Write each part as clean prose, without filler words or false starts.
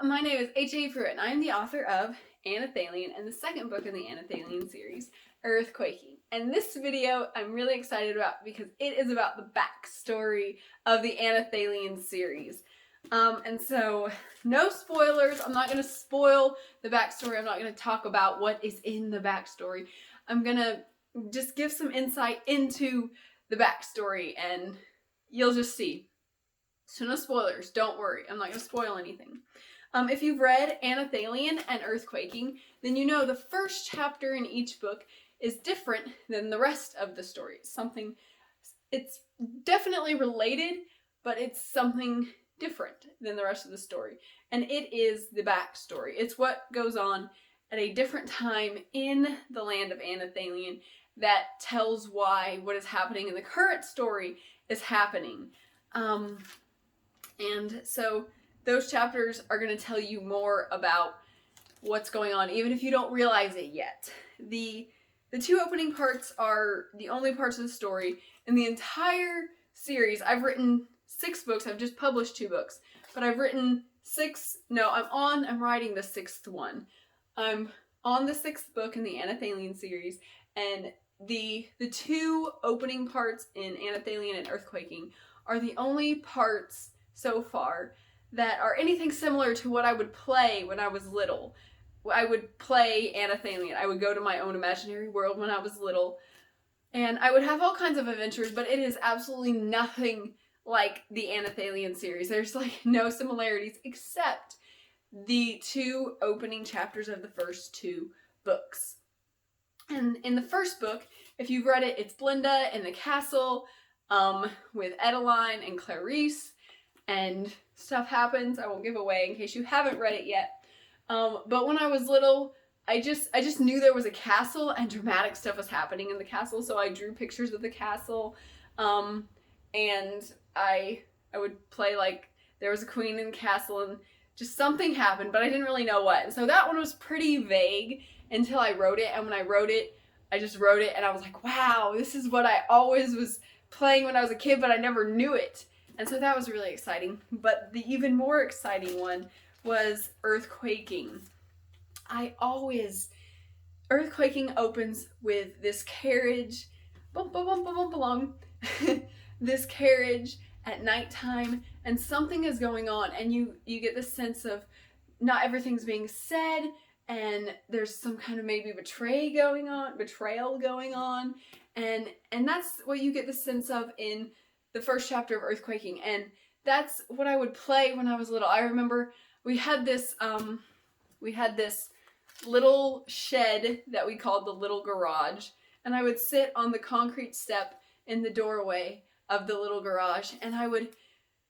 my name is HAPruitt and I'm the author of Anelthalien and the second book in the Anelthalien series, Quaking. And this video I'm really excited about because it is about the backstory of the Anelthalien series. And so, no spoilers. I'm not going to spoil the backstory. I'm not going to talk about what is in the backstory. I'm going to just give some insight into the backstory and you'll just see. So no spoilers, don't worry, I'm not going to spoil anything. If you've read Anelthalien and Quaking, then you know the first chapter in each book is different than the rest of the story. It's definitely related, but it's something different than the rest of the story. And it is the backstory. It's what goes on at a different time in the land of Anelthalien that tells why what is happening in the current story is happening. And so those chapters are going to tell you more about what's going on, even if you don't realize it yet. The two opening parts are the only parts of the story. In the entire series, I've written 6 books. I've just published 2 books, but I've written 6. No, I'm writing the 6th one. I'm on the 6th book in the Anelthalien series, and the 2 opening parts in Anelthalien and Quaking are the only parts so far that are anything similar to what I would play when I was little. I would play Anelthalien. I would go to my own imaginary world when I was little, and I would have all kinds of adventures, but it is absolutely nothing like the Anelthalien series. There's like no similarities except the 2 opening chapters of the first 2 books. And in the first book, if you've read it, it's Blinda in the castle with Adeline and Clarice, and stuff happens. I won't give away in case you haven't read it yet. But when I was little, I just knew there was a castle and dramatic stuff was happening in the castle, so I drew pictures of the castle, and I would play like there was a queen in the castle and just something happened, but I didn't really know what. And so that one was pretty vague until I wrote it, and when I wrote it, I just wrote it and I was like, wow, this is what I always was playing when I was a kid, but I never knew it. And so that was really exciting. But the even more exciting one was Quaking. Quaking opens with this carriage, bum, bum, bum, bum, bum, bum, this carriage at nighttime, and something is going on, and you get the sense of not everything's being said, and there's some kind of maybe betrayal going on, and that's what you get the sense of in the first chapter of Quaking, and that's what I would play when I was little. I remember we had this little shed that we called the little garage, and I would sit on the concrete step in the doorway of the little garage, and I would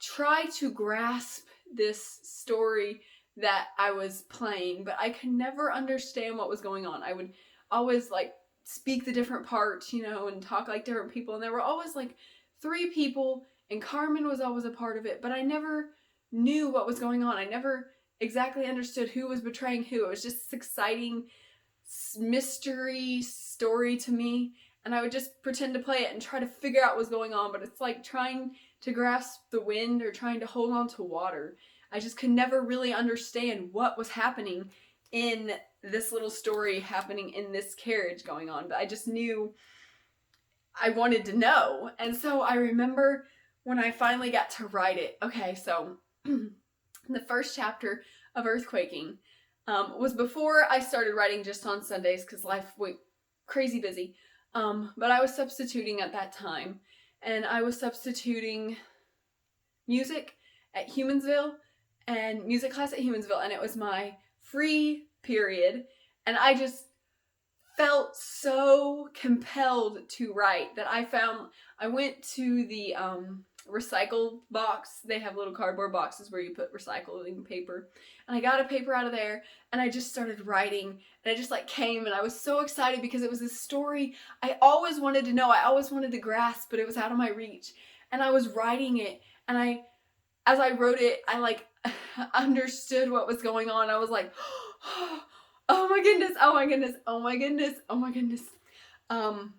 try to grasp this story that I was playing, but I could never understand what was going on. I would always like speak the different parts, and talk like different people, and there were always like 3 people, and Carmen was always a part of it, but I never knew what was going on. I never exactly understood who was betraying who. It was just this exciting mystery story to me, and I would just pretend to play it and try to figure out what was going on, but it's like trying to grasp the wind or trying to hold on to water. I just could never really understand what was happening in this little story happening in this carriage going on, but I just knew I wanted to know. And so I remember when I finally got to write it. Okay, so the first chapter of Quaking was before I started writing just on Sundays because life went crazy busy. But I was substituting at that time, and I was substituting music at Humansville and music class at Humansville, and it was my free period, and I just felt so compelled to write that I went to the recycle box. They have little cardboard boxes where you put recycling paper, and I got a paper out of there, and I just started writing, and I just like came, and I was so excited because it was this story I always wanted to know, I always wanted to grasp, but it was out of my reach, and I was writing it, and as I wrote it, I like understood what was going on. I was like, oh my goodness, oh my goodness, oh my goodness, oh my goodness. And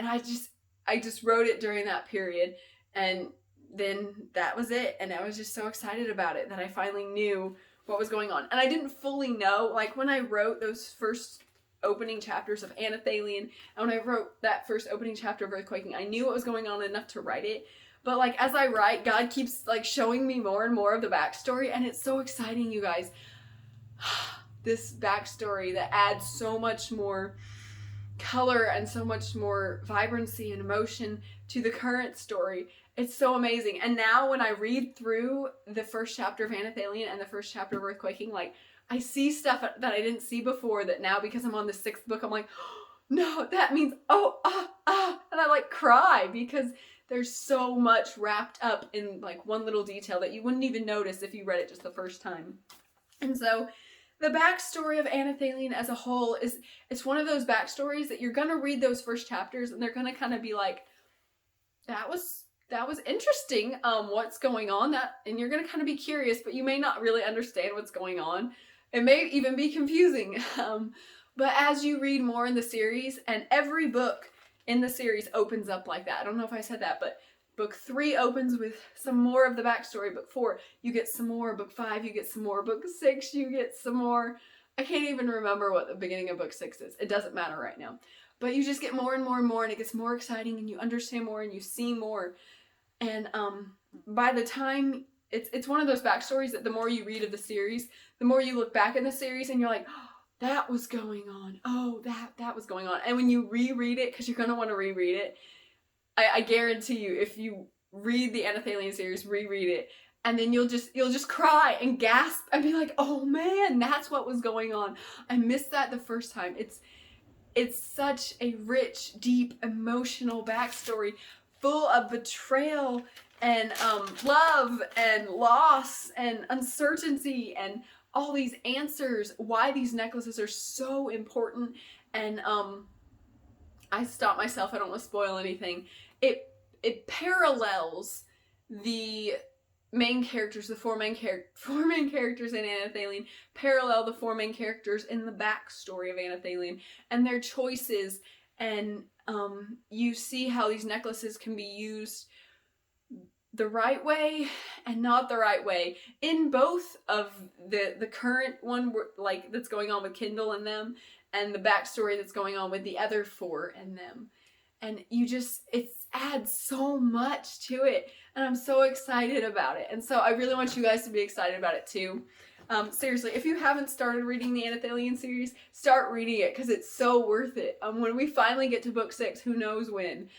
I just wrote it during that period, and then that was it. And I was just so excited about it that I finally knew what was going on. And I didn't fully know, like when I wrote those first opening chapters of Anelthalien, and when I wrote that first opening chapter of Quaking, I knew what was going on enough to write it. But like as I write, God keeps like showing me more and more of the backstory, and it's so exciting, you guys. This backstory that adds so much more color and so much more vibrancy and emotion to the current story. It's so amazing. And now when I read through the first chapter of Anelthalien and the first chapter of Quaking, like I see stuff that I didn't see before, that now because I'm on the 6th book, I'm like, oh, no, that means, and I like cry because there's so much wrapped up in like one little detail that you wouldn't even notice if you read it just the first time. And so the backstory of Anelthalien as a whole it's one of those backstories that you're gonna read those first chapters and they're gonna kind of be like, that was interesting, what's going on, and you're gonna kind of be curious, but you may not really understand what's going on. It may even be confusing. But as you read more in the series, and every book in the series opens up like that. I don't know if I said that, but book 3 opens with some more of the backstory. Book 4, you get some more. Book 5, you get some more. Book 6, you get some more. I can't even remember what the beginning of book 6 is. It doesn't matter right now. But you just get more and more and more, and it gets more exciting, and you understand more, and you see more. And by the time, it's one of those backstories that the more you read of the series, the more you look back in the series, and you're like, oh, that was going on. Oh, that was going on. And when you reread it, because you're going to want to reread it, I guarantee you, if you read the Anelthalien series, reread it, and then you'll just cry and gasp and be like, oh man, that's what was going on. I missed that the first time. It's such a rich, deep, emotional backstory full of betrayal and love and loss and uncertainty and all these answers, why these necklaces are so important. And I stopped myself, I don't want to spoil anything. It parallels the main characters, the four main characters in Anelthalien, parallel the 4 main characters in the backstory of Anelthalien and their choices, and you see how these necklaces can be used the right way and not the right way in both of the current one, like that's going on with Kindle and them, and the backstory that's going on with the other 4 and them. And it adds so much to it, and I'm so excited about it. And so I really want you guys to be excited about it too. Seriously, if you haven't started reading the Anelthalien series, start reading it because it's so worth it. When we finally get to book 6, who knows when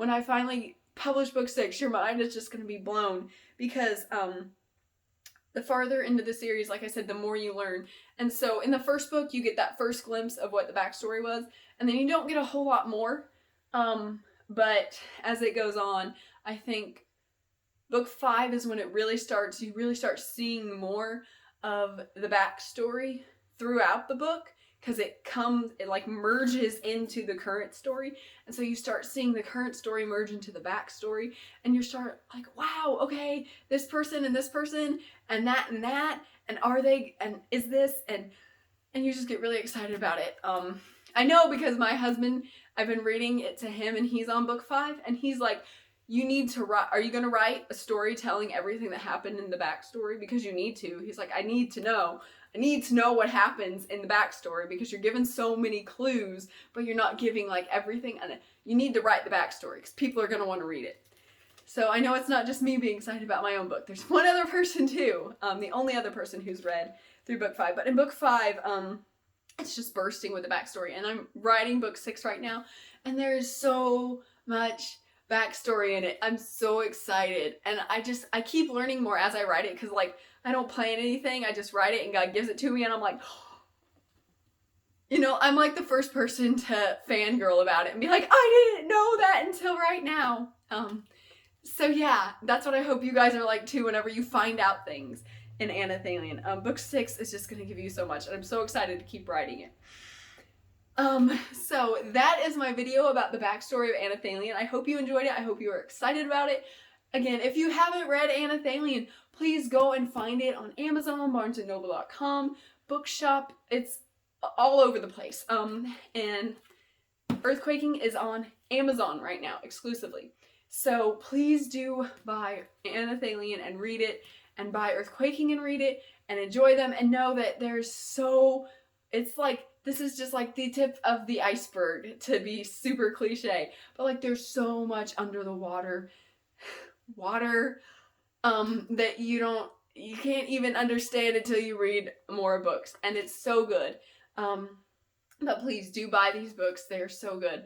I finally publish book 6, your mind is just going to be blown, because the farther into the series, like I said, the more you learn. And so in the first book, you get that first glimpse of what the backstory was, and then you don't get a whole lot more. But as it goes on, I think book 5 is when you really start seeing more of the backstory throughout the book, because it like merges into the current story. And so you start seeing the current story merge into the backstory, and you start like, wow, okay, this person and that, and are they, and is this, and you just get really excited about it. I know because my husband, I've been reading it to him, and he's on book 5, and he's like, you need to write, are you going to write a story telling everything that happened in the backstory? Because you need to. He's like, I need to know what happens in the backstory, because you're given so many clues, but you're not giving like everything, and you need to write the backstory because people are going to want to read it. So I know it's not just me being excited about my own book. There's one other person too, the only other person who's read through book 5. But in book 5, it's just bursting with the backstory, and I'm writing book 6 right now, and there's so much backstory in it. I'm so excited, and I keep learning more as I write it, because like I don't plan anything, I just write it and God gives it to me, and I'm like, I'm like the first person to fangirl about it and be like, I didn't know that until right now. So yeah, that's what I hope you guys are like too whenever you find out things in Anelthalien. Book 6 is just going to give you so much, and I'm so excited to keep writing it. So that is my video about the backstory of Anelthalien. I hope you enjoyed it. I hope you are excited about it. Again, if you haven't read Anelthalien, please go and find it on Amazon, barnesandnoble.com, Bookshop. It's all over the place. And Quaking is on Amazon right now, exclusively. So please do buy Anelthalien and read it, and buy Quaking and read it, and enjoy them, and know that it's like, this is just like the tip of the iceberg, to be super cliche, but like there's so much under the water that you can't even understand until you read more books, and it's so good. But please do buy these books, they're so good.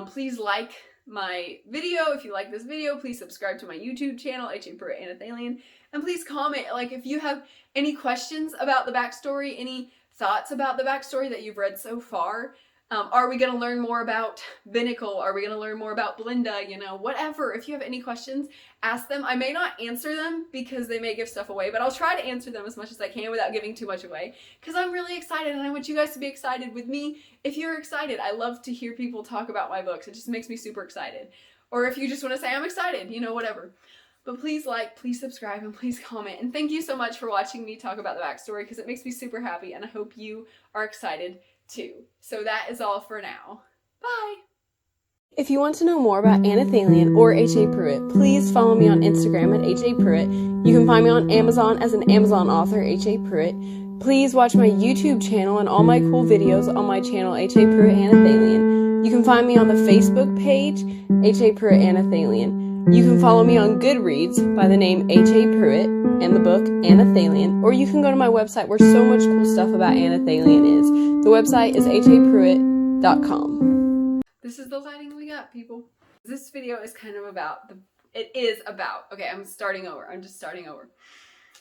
Please like my video if you like this video. Please subscribe to my YouTube channel, HAPruitt and Anelthalien, and please comment, like, if you have any questions about the backstory, any thoughts about the backstory that you've read so far. Are we going to learn more about Binnacle? Are we going to learn more about Belinda? You know, whatever. If you have any questions, ask them. I may not answer them because they may give stuff away, but I'll try to answer them as much as I can without giving too much away, because I'm really excited and I want you guys to be excited with me. If you're excited, I love to hear people talk about my books. It just makes me super excited. Or if you just want to say I'm excited, you know, whatever. But please like, please subscribe, and please comment. And thank you so much for watching me talk about the backstory, because it makes me super happy, and I hope you are excited too. So that is all for now. Bye! If you want to know more about Anelthalien or HAPruitt, please follow me on Instagram at HAPruitt. You can find me on Amazon as an Amazon author, HAPruitt. Please watch my YouTube channel and all my cool videos on my channel, HAPruitt and Anelthalien. You can find me on the Facebook page, HAPruitt and Anelthalien. You can follow me on Goodreads by the name HAPruitt and the book Anelthalien, or you can go to my website where so much cool stuff about Anelthalien is. The website is HAPruitt.com. This is the lighting we got, people. This video is kind of about okay, I'm just starting over.